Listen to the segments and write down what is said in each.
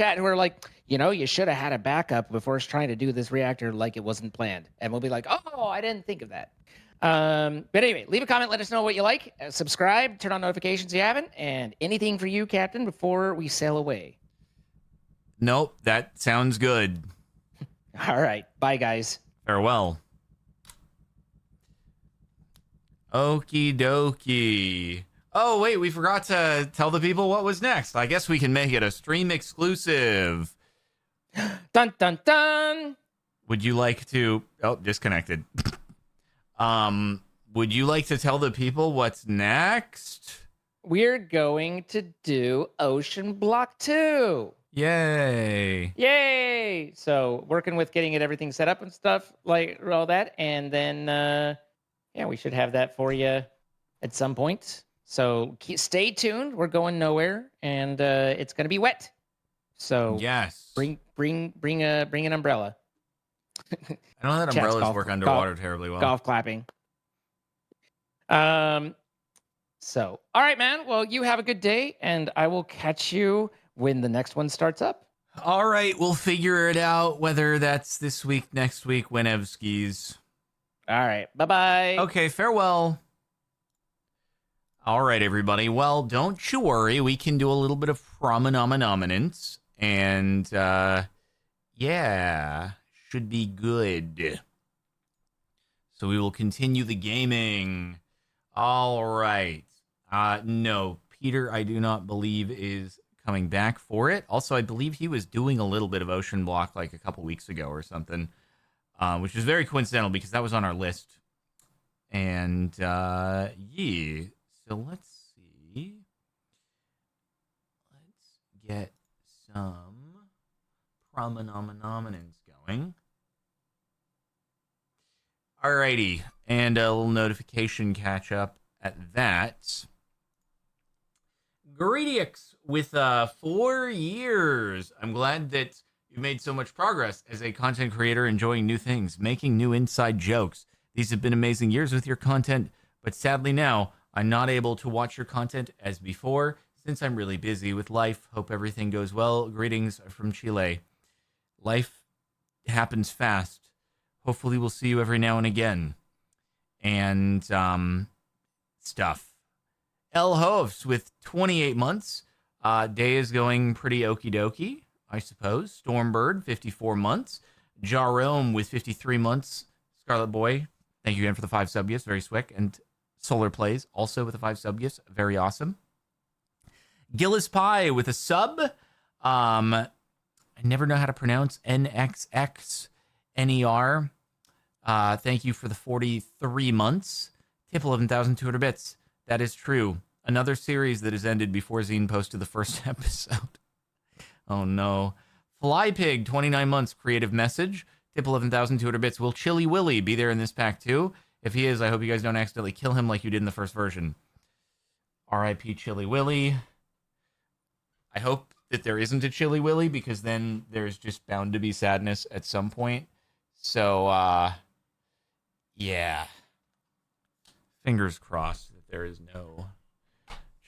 chat who are like, you should have had a backup before trying to do this reactor like it wasn't planned. And we'll be like, oh, I didn't think of that. But anyway, leave a comment. Let us know what you like. Subscribe. Turn on notifications if you haven't. And anything for you, Captain, before we sail away. Nope, that sounds good. All right. Bye, guys. Farewell. Okie dokie. Oh, wait, we forgot to tell the people what was next. I guess we can make it a stream exclusive. Dun, dun, dun. Would you like to... Oh, disconnected. Would you like to tell the people what's next? We're going to do Ocean Block 2. Yay. Yay! So working with getting everything set up and stuff, like all that. And then, yeah, we should have that for you at some point. So stay tuned. We're going nowhere, and it's going to be wet. So yes, bring an umbrella. I don't know that umbrellas work underwater terribly well. Golf clapping. So, all right, man. Well, you have a good day, and I will catch you when the next one starts up. All right, we'll figure it out, whether that's this week, next week, whenever skis. All right, bye-bye. Okay, farewell. All right, everybody. Well, don't you worry. We can do a little bit of prominence, and yeah, should be good. So we will continue the gaming. All right. No, Peter, I do not believe is coming back for it. Also, I believe he was doing a little bit of Ocean Block like a couple weeks ago or something, which is very coincidental because that was on our list. And yeah, so let's see. Let's get some prominence going. Alrighty, and a little notification catch up at that. Greedix with 4 years. I'm glad that you've made so much progress as a content creator, enjoying new things, making new inside jokes. These have been amazing years with your content, but sadly now I'm not able to watch your content as before since I'm really busy with life. Hope everything goes well. Greetings from Chile. Life happens fast. Hopefully we'll see you every now and again. And stuff. El Hoves with 28 months. Day is going pretty okie dokie, I suppose. Stormbird, 54 months. Jarome with 53 months. Scarlet Boy, thank you again for the 5 sub gifts. Very swick. And Solar Plays, also with the 5 sub gifts. Very awesome. Gillis Pie with a sub. I never know how to pronounce NXXNER. Thank you for the 43 months. Tip 11,200 bits. That is true. Another series that has ended before Zine posted the first episode. Oh no. Flypig, 29 months. Creative message. Tip 11,200 bits. Will Chili Willy be there in this pack too? If he is, I hope you guys don't accidentally kill him like you did in the first version. R.I.P. Chili Willy. I hope that there isn't a Chili Willy, because then there's just bound to be sadness at some point. So, yeah. Fingers crossed that there is no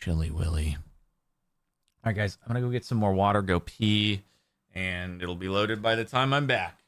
Chili Willy. All right, guys, I'm going to go get some more water, go pee, and it'll be loaded by the time I'm back.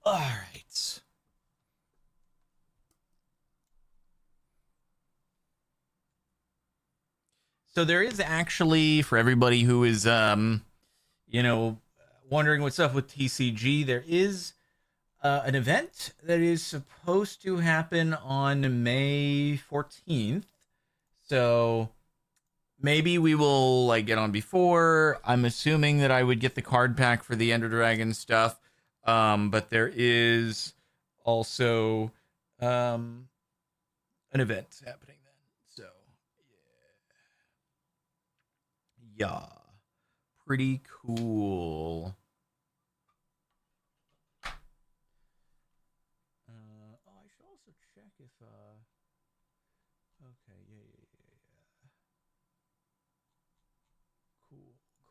All right. So there is actually, for everybody who is, you know, wondering what's up with TCG, there is an event that is supposed to happen on May 14th. So maybe we will like get on before. I'm assuming that I would get the card pack for the Ender Dragon stuff. But there is also an event happening then. So yeah, pretty cool. I should also check if okay, yeah.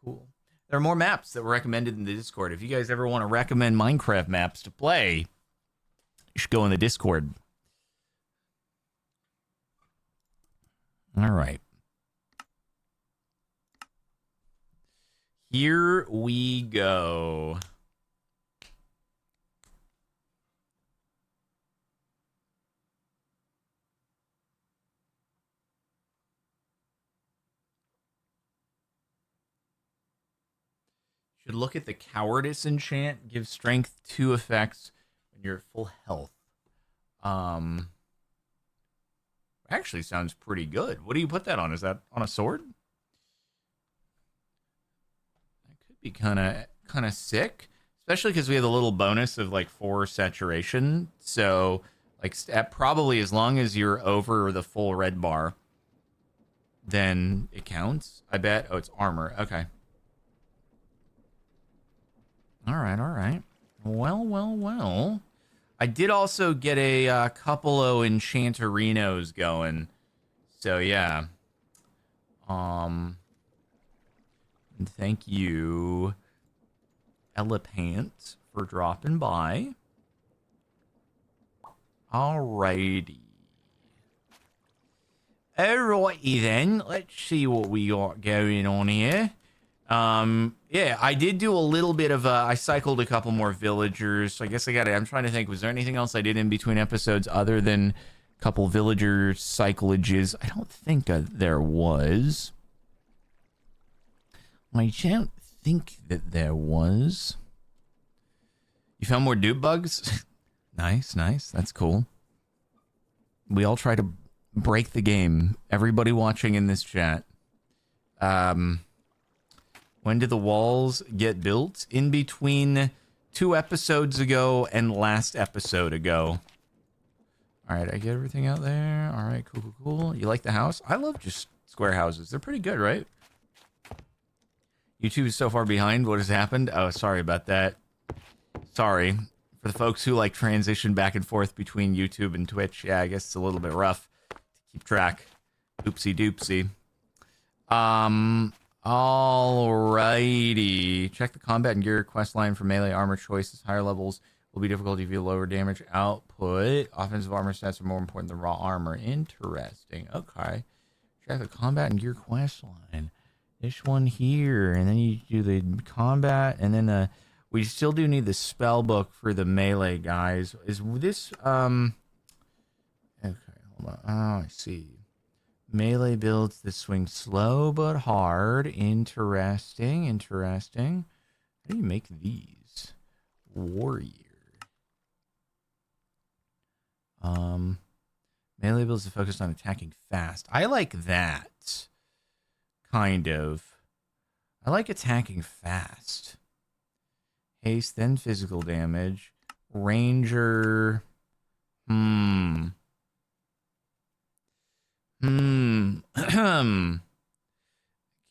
Cool. There are more maps that were recommended in the Discord. If you guys ever want to recommend Minecraft maps to play, you should go in the Discord. All right. Here we go. Should look at the cowardice enchant. Give strength 2 effects when you're at full health. Actually sounds pretty good. What do you put that on? Is that on a sword? That could be kind of sick, especially because we have a little bonus of like 4 saturation. So like probably as long as you're over the full red bar, then it counts. I bet. Oh, it's armor. Okay. All right. Well. I did also get a couple of Enchanterinos going. So, yeah. And thank you, Elipant, for dropping by. Alrighty. Alrighty then. Let's see what we got going on here. Yeah, I did do a little bit of I cycled a couple more villagers. So I guess I'm trying to think, was there anything else I did in between episodes other than a couple villager cyclages? I don't think there was. I don't think that there was. You found more dupe bugs? Nice. That's cool. We all try to break the game. Everybody watching in this chat. When did the walls get built? In between 2 episodes ago and last episode ago. All right, I get everything out there. All right, cool. You like the house? I love just square houses. They're pretty good, right? YouTube is so far behind. What has happened? Oh, sorry about that. Sorry. For the folks who like transition back and forth between YouTube and Twitch, yeah, I guess it's a little bit rough to keep track. Oopsie doopsie. Alrighty. Check the combat and gear quest line for melee armor choices. Higher levels will be difficult if you have lower damage output. Offensive armor stats are more important than raw armor. Interesting. Okay. Check the combat and gear quest line. This one here. And then you do the combat. And then we still do need the spell book for the melee guys. Is this okay, hold on. Oh, I see. Melee builds that swing slow but hard. Interesting. How do you make these? Warrior. Melee builds that focus on attacking fast. I like that. Kind of. I like attacking fast. Haste, then physical damage. Ranger.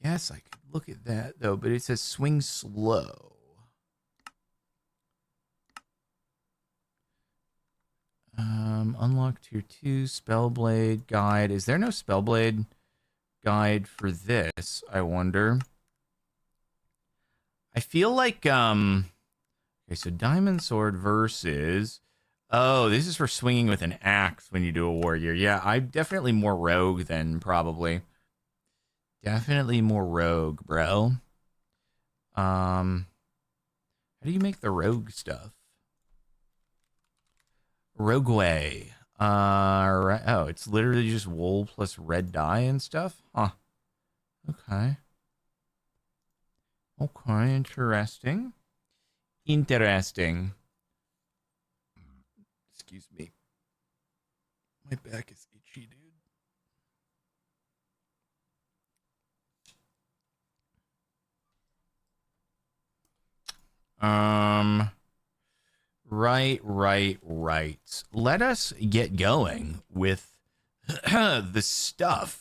Guess I could look at that though, but it says swing slow. Unlock tier 2 Spellblade guide. Is there no Spellblade guide for this? I wonder. I feel like okay, so Diamond Sword versus. Oh, this is for swinging with an axe when you do a warrior. Yeah, I'm definitely more rogue than probably. Definitely more rogue, bro. How do you make the rogue stuff? Rogueway. Oh, it's literally just wool plus red dye and stuff? Huh. Okay. Okay, interesting. Interesting. Excuse me. My back is itchy, dude. Right. Let us get going with the stuff.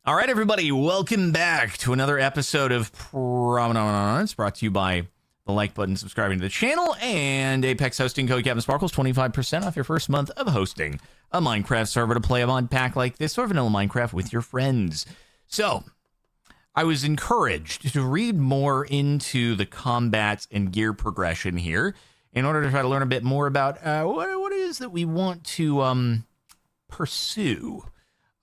All right, everybody, welcome back to another episode of Prominence, brought to you by the like button, subscribing to the channel, and Apex hosting code CaptainSparklez, 25% off your first month of hosting a Minecraft server to play a mod pack like this or vanilla Minecraft with your friends. So, I was encouraged to read more into the combats and gear progression here in order to try to learn a bit more about what it is that we want to pursue.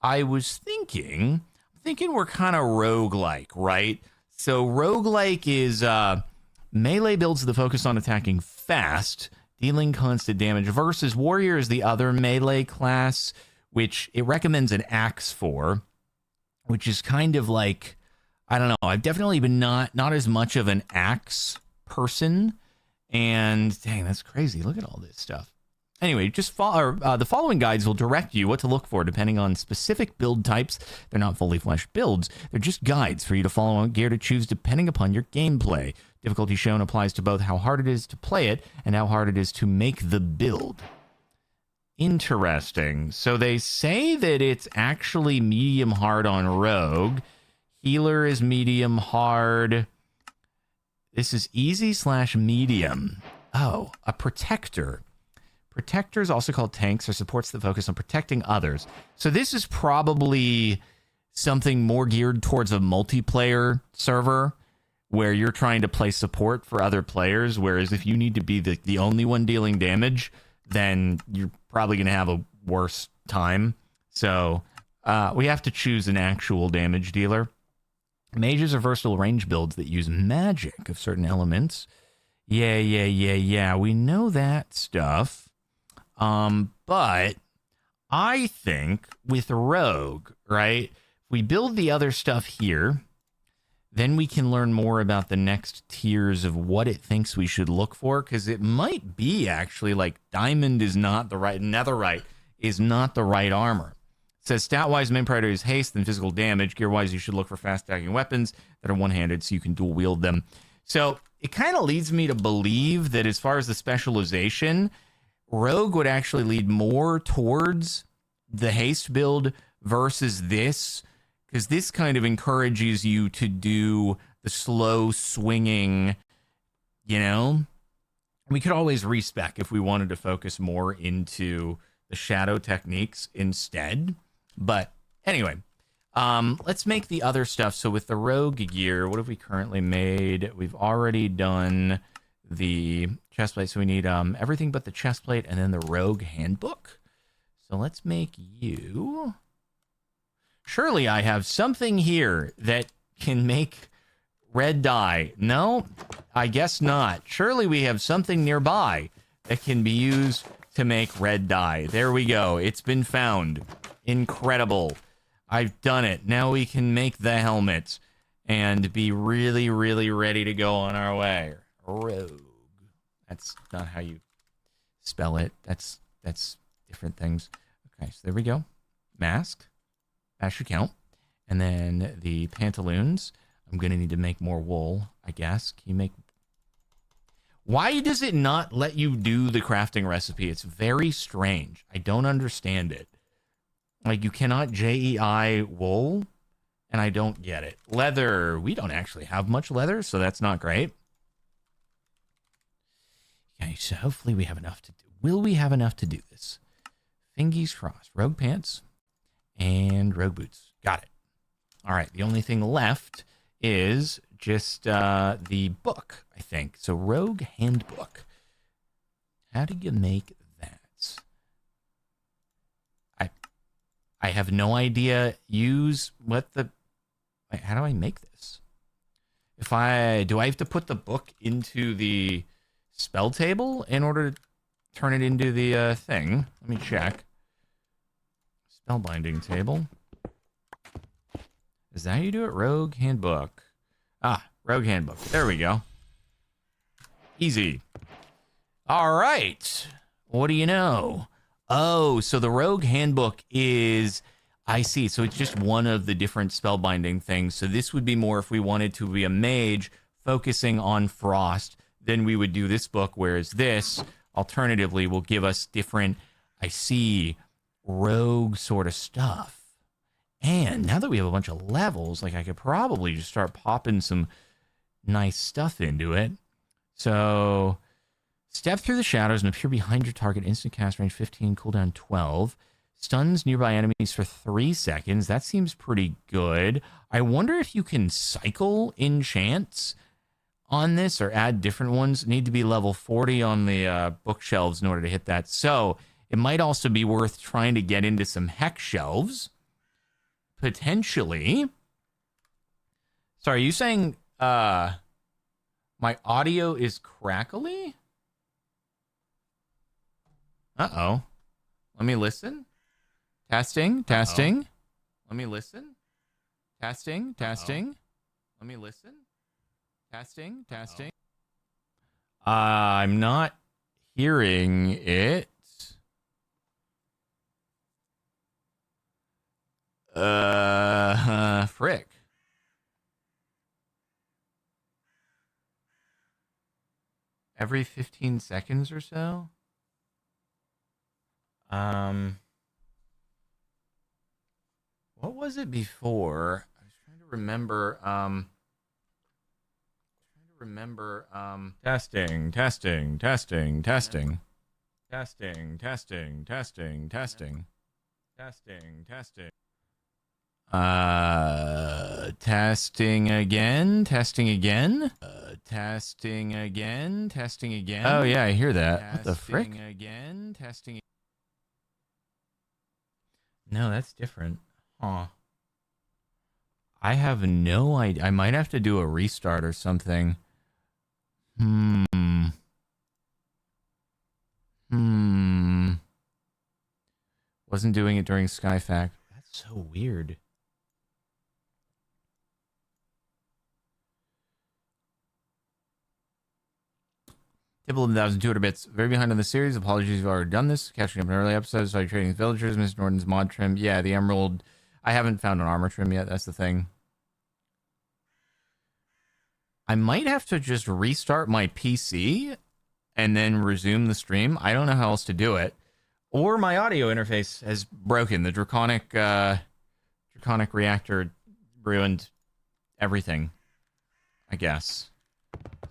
I was thinking we're kind of roguelike, right? So roguelike is melee builds that focus on attacking fast, dealing constant damage, versus warrior is the other melee class, which it recommends an axe for, which is kind of like, I don't know, I've definitely been not as much of an axe person, and dang, that's crazy. Look at all this stuff. Anyway, just the following guides will direct you what to look for depending on specific build types. They're not fully fleshed builds. They're just guides for you to follow on gear to choose depending upon your gameplay. Difficulty shown applies to both how hard it is to play it and how hard it is to make the build. Interesting. So they say that it's actually medium hard on rogue. Healer is medium hard. This is easy/medium. Oh, a protector. Protectors, also called tanks, are supports that focus on protecting others. So this is probably something more geared towards a multiplayer server where you're trying to play support for other players, whereas if you need to be the only one dealing damage, then you're probably going to have a worse time. So we have to choose an actual damage dealer. Mages are versatile range builds that use magic of certain elements. Yeah. We know that stuff. But I think with rogue, right, if we build the other stuff here, then we can learn more about the next tiers of what it thinks we should look for, because it might be actually like diamond is not the right, netherite is not the right armor. It says stat-wise, main priority is haste and physical damage. Gear-wise, you should look for fast-attacking weapons that are one-handed so you can dual wield them. So it kind of leads me to believe that as far as the specialization, rogue would actually lead more towards the haste build versus this, because this kind of encourages you to do the slow swinging, you know? We could always respec if we wanted to focus more into the shadow techniques instead. But anyway, let's make the other stuff. So with the rogue gear, what have we currently made? We've already done the chestplate, so we need everything but the chestplate and then the rogue handbook. So let's make you. Surely I have something here that can make red dye. No, I guess not. Surely we have something nearby that can be used to make red dye. There we go. It's been found. Incredible. I've done it. Now we can make the helmet and be really, really ready to go on our way. Rogue. That's not how you spell it. That's different things. Okay, so there we go. Mask. That should count. And then the pantaloons. I'm going to need to make more wool, I guess. Can you make... Why does it not let you do the crafting recipe? It's very strange. I don't understand it. Like, you cannot JEI wool, and I don't get it. Leather. We don't actually have much leather, so that's not great. Okay, so hopefully we have enough to do. Will we have enough to do this? Fingies crossed. Rogue pants and rogue boots. Got it. All right, the only thing left is just the book, I think. So rogue handbook. How do you make that? I have no idea. Use what the... Wait, how do I make this? Do I have to put the book into the spell table in order to turn it into the thing. Let me check. Spellbinding table. Is that how you do it? Rogue handbook. Ah, rogue handbook. There we go. Easy. All right. What do you know? Oh, so the rogue handbook is... I see. So it's just one of the different spellbinding things. So this would be more if we wanted to be a mage focusing on frost, then we would do this book, whereas this, alternatively, will give us different, I see, rogue sort of stuff. And now that we have a bunch of levels, like I could probably just start popping some nice stuff into it. So, step through the shadows and appear behind your target. Instant cast range 15, cooldown 12. Stuns nearby enemies for 3 seconds. That seems pretty good. I wonder if you can cycle enchants on this or add different ones. Need to be level 40 on the bookshelves in order to hit that. So it might also be worth trying to get into some hex shelves. Potentially. Sorry, are you saying my audio is crackly? Uh-oh. Let me listen. Testing. Let me listen. Testing. Let me listen. Testing. I'm not hearing it. Frick. Every 15 seconds or so? What was it before? I was trying to remember. Testing. Testing. Testing again. Oh yeah, I hear that. What the frick? Testing. No, that's different. Huh. I have no idea. I might have to do a restart or something. Wasn't doing it during Skyfact. That's so weird. Tibble 1,200 bits. Very behind on the series. Apologies if you've already done this. Catching up in early episodes. Started trading with villagers. Mr. Norton's mod trim. Yeah, the emerald. I haven't found an armor trim yet. That's the thing. I might have to just restart my PC and then resume the stream. I don't know how else to do it. Or my audio interface has broken. The draconic reactor ruined everything, I guess.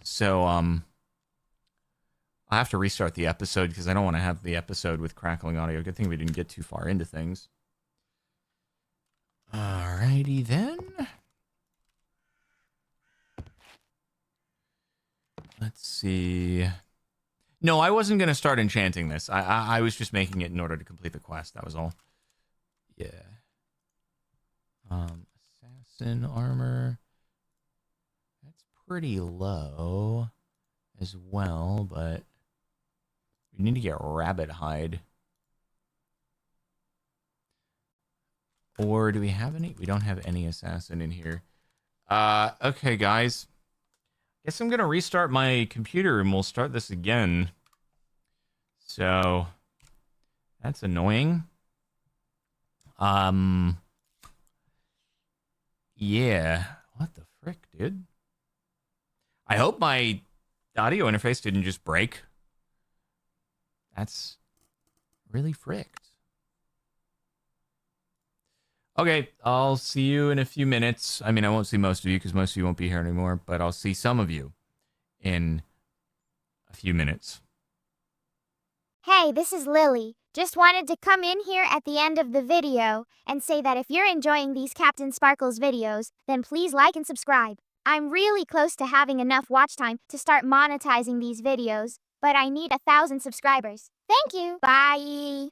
So, I'll have to restart the episode because I don't want to have the episode with crackling audio. Good thing we didn't get too far into things. Alrighty then. Let's see. No, I wasn't going to start enchanting this. I was just making it in order to complete the quest. That was all. Yeah. Assassin armor. That's pretty low as well, but we need to get rabbit hide. Or do we have any? We don't have any assassin in here. Okay, guys. Guess I'm gonna restart my computer and we'll start this again. So that's annoying. Yeah. What the frick, dude? I hope my audio interface didn't just break. That's really fricked. Okay, I'll see you in a few minutes. I mean, I won't see most of you because most of you won't be here anymore, but I'll see some of you in a few minutes. Hey, this is Lily. Just wanted to come in here at the end of the video and say that if you're enjoying these CaptainSparklez videos, then please like and subscribe. I'm really close to having enough watch time to start monetizing these videos, but I need 1,000 subscribers. Thank you. Bye.